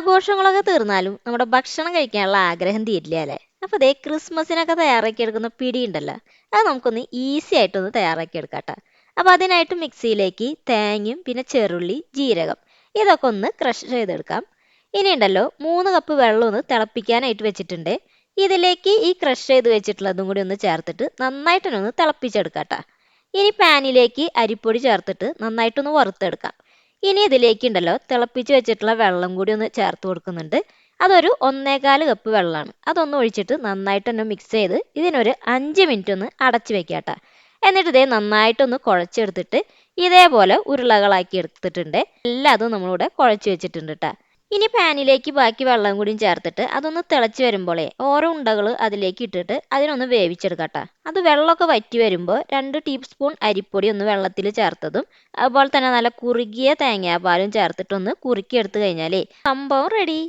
ആഘോഷങ്ങളൊക്കെ തീർന്നാലും നമ്മുടെ ഭക്ഷണം കഴിക്കാനുള്ള ആഗ്രഹം തീരില്ല അല്ലേ? അപ്പൊ ദേ ക്രിസ്മസിനൊക്കെ തയ്യാറാക്കി എടുക്കുന്ന പിടി ഉണ്ടല്ലോ, അത് നമുക്കൊന്ന് ഈസി ആയിട്ടൊന്ന് തയ്യാറാക്കി എടുക്കാട്ടോ. അപ്പൊ അതിനായിട്ട് മിക്സിയിലേക്ക് തേങ്ങയും പിന്നെ ചെറുള്ളി, ജീരകം ഇതൊക്കെ ഒന്ന് ക്രഷ് ചെയ്തെടുക്കാം. ഇനി ഉണ്ടല്ലോ 3 കപ്പ് വെള്ളം ഒന്ന് തിളപ്പിക്കാനായിട്ട് വെച്ചിട്ടുണ്ട്. ഇതിലേക്ക് ഈ ക്രഷ് ചെയ്ത് വെച്ചിട്ടുള്ളതും കൂടി ഒന്ന് ചേർത്തിട്ട് നന്നായിട്ടൊന്ന് തിളപ്പിച്ചെടുക്കാട്ടോ. ഇനി പാനിലേക്ക് അരിപ്പൊടി ചേർത്തിട്ട് നന്നായിട്ടൊന്ന് വറുത്തെടുക്കാം. ഇനി ഇതിലേക്ക് ഉണ്ടല്ലോ തിളപ്പിച്ച് വെച്ചിട്ടുള്ള വെള്ളം കൂടി ഒന്ന് ചേർത്ത് കൊടുക്കുന്നുണ്ട്. അതൊരു 1.25 കപ്പ് വെള്ളമാണ്. അതൊന്ന് ഒഴിച്ചിട്ട് നന്നായിട്ട് തന്നെ മിക്സ് ചെയ്ത് ഇതിനൊരു 5 മിനിറ്റ് ഒന്ന് അടച്ചു വെക്കാട്ടോ. എന്നിട്ട് ഇതേ നന്നായിട്ടൊന്ന് കുഴച്ചെടുത്തിട്ട് ഇതേപോലെ ഉരുളകളാക്കി എടുത്തിട്ടുണ്ട്. എല്ലാതും നമ്മളിവിടെ കുഴച്ച് വെച്ചിട്ടുണ്ട് കേട്ടോ. ഇനി പാനിലേക്ക് ബാക്കി വെള്ളം കൂടിയും ചേർത്തിട്ട് അതൊന്ന് തിളച്ച് വരുമ്പോഴേ ഓരോ ഉണ്ടകൾ അതിലേക്ക് ഇട്ടിട്ട് അതിനൊന്ന് വേവിച്ചെടുക്കാട്ടോ. അത് വെള്ളമൊക്കെ വറ്റി വരുമ്പോൾ 2 ടീസ്പൂൺ അരിപ്പൊടി ഒന്ന് വെള്ളത്തിൽ ചേർത്തതും അതുപോലെ തന്നെ നല്ല കുറുകിയ തേങ്ങാപ്പാലും ചേർത്തിട്ടൊന്ന് കുറുക്കി എടുത്തു കഴിഞ്ഞാലേ സംഭവം റെഡി.